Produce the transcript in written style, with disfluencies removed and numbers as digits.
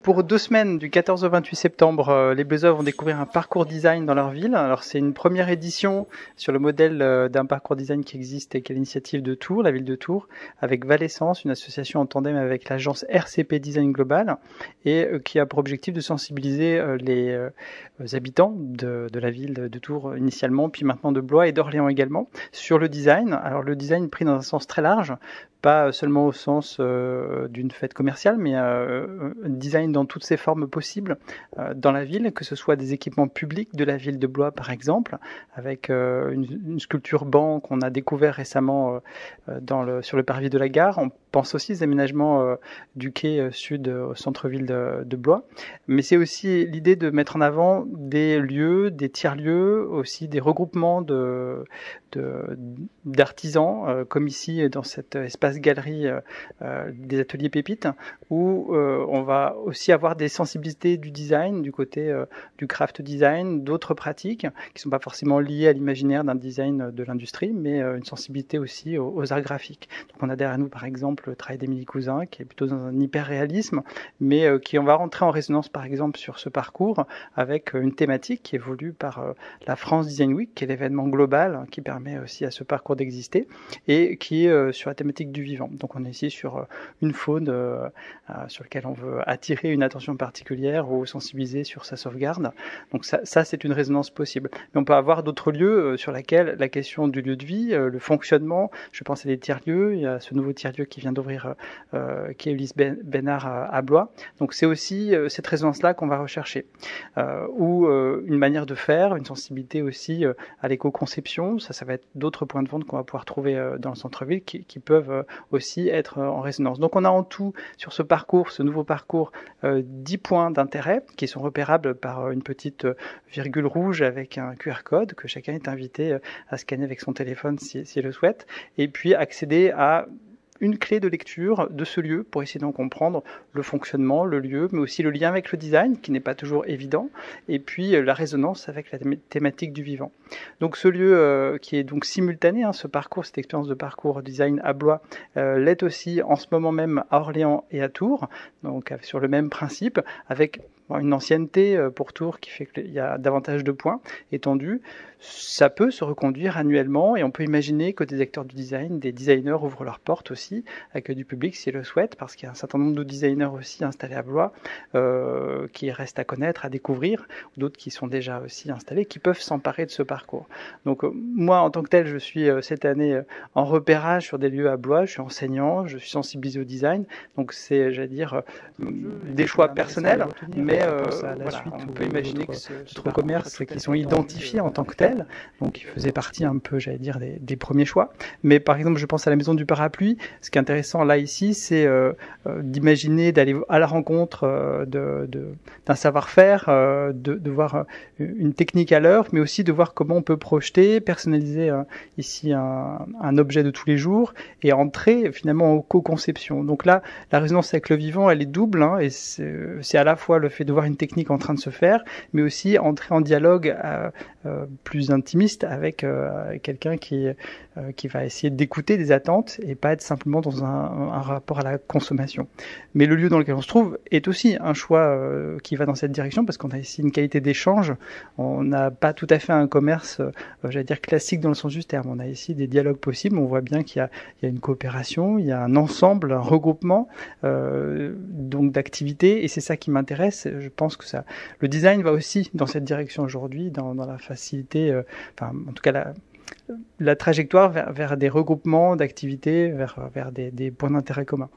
Pour 2 semaines, du 14 au 28 septembre, les Blésois vont découvrir un parcours design dans leur ville. Alors c'est une première édition sur le modèle d'un parcours design qui existe et qui est l'initiative de Tours, la ville de Tours, avec Valessence, une association en tandem avec l'agence RCP Design Global, et qui a pour objectif de sensibiliser les habitants de la ville de Tours initialement, puis maintenant de Blois et d'Orléans également, sur le design. Alors le design pris dans un sens très large, pas seulement au sens d'une fête commerciale, mais design dans toutes ses formes possibles dans la ville, que ce soit des équipements publics de la ville de Blois par exemple, avec une sculpture banc qu'on a découvert récemment sur le parvis de la gare. On pense aussi aux aménagements du quai sud au centre-ville de Blois, mais c'est aussi l'idée de mettre en avant des lieux, des tiers-lieux, aussi des regroupements d'artisans, comme ici dans cet espace galerie des ateliers pépites, où on va aussi avoir des sensibilités du design, du côté du craft design, d'autres pratiques qui ne sont pas forcément liées à l'imaginaire d'un design de l'industrie, mais une sensibilité aussi aux arts graphiques. Donc on a derrière nous par exemple le travail d'Émilie Cousin, qui est plutôt dans un hyper-réalisme, mais qui on va rentrer en résonance par exemple sur ce parcours avec une thématique qui est voulue par la France Design Week, qui est l'événement global qui permet aussi à ce parcours d'exister, et qui est sur la thématique du vivant. Donc on est ici sur une faune sur laquelle on veut attirer une attention particulière ou sensibiliser sur sa sauvegarde. Donc ça c'est une résonance possible. Mais on peut avoir d'autres lieux sur lesquels la question du lieu de vie, le fonctionnement, je pense à des tiers-lieux, il y a ce nouveau tiers-lieu qui vient d'ouvrir, qui est Ulysse Bénard à Blois. Donc c'est aussi cette résonance-là qu'on va rechercher. Ou une manière de faire, une sensibilité aussi à l'éco-conception, ça va être d'autres points de vente qu'on va pouvoir trouver dans le centre-ville qui peuvent aussi être en résonance. Donc on a en tout sur ce parcours, ce nouveau parcours, 10 points d'intérêt qui sont repérables par une petite virgule rouge avec un QR code que chacun est invité à scanner avec son téléphone s'il le souhaite, et puis accéder à une clé de lecture de ce lieu pour essayer d'en comprendre le fonctionnement, le lieu, mais aussi le lien avec le design qui n'est pas toujours évident, et puis la résonance avec la thématique du vivant. Donc ce lieu qui est donc simultané, ce parcours, cette expérience de parcours design à Blois, l'est aussi en ce moment même à Orléans et à Tours, donc sur le même principe, avec une ancienneté pour Tours qui fait qu'il y a davantage de points étendus. Ça peut se reconduire annuellement et on peut imaginer que des acteurs du design, des designers ouvrent leurs portes aussi, accueillent du public s'ils le souhaitent, parce qu'il y a un certain nombre de designers aussi installés à Blois qui restent à connaître, à découvrir, d'autres qui sont déjà aussi installés, qui peuvent s'emparer de ce parcours. Donc moi en tant que tel, je suis cette année en repérage sur des lieux à Blois, je suis enseignant, je suis sensibilisé au design, donc c'est, j'allais dire, des choix personnels, mais voilà, on peut imaginer que d'autres commerces qui sont identifiés en tant que tels, donc qui faisaient partie un peu, j'allais dire, des premiers choix. Mais par exemple, je pense à la Maison du Parapluie. Ce qui est intéressant là ici, c'est d'imaginer d'aller à la rencontre d'un savoir-faire, de voir une technique à l'œuvre, mais aussi de voir comment on peut projeter, personnaliser ici un objet de tous les jours et entrer finalement en co-conception. Donc là, la résonance avec le vivant, elle est double, et c'est à la fois le fait de voir une technique en train de se faire, mais aussi entrer en dialogue plus intimiste avec quelqu'un qui va essayer d'écouter des attentes et pas être simplement dans un rapport à la consommation. Mais le lieu dans lequel on se trouve est aussi un choix qui va dans cette direction, parce qu'on a ici une qualité d'échange. On n'a pas tout à fait un commerce, j'allais dire classique dans le sens du terme. On a ici des dialogues possibles. On voit bien qu'il y a une coopération, il y a un ensemble, un regroupement donc d'activités, et c'est ça qui m'intéresse. Je pense que le design va aussi dans cette direction aujourd'hui, dans la facilité, en tout cas la trajectoire vers des regroupements d'activités, vers des points d'intérêt communs.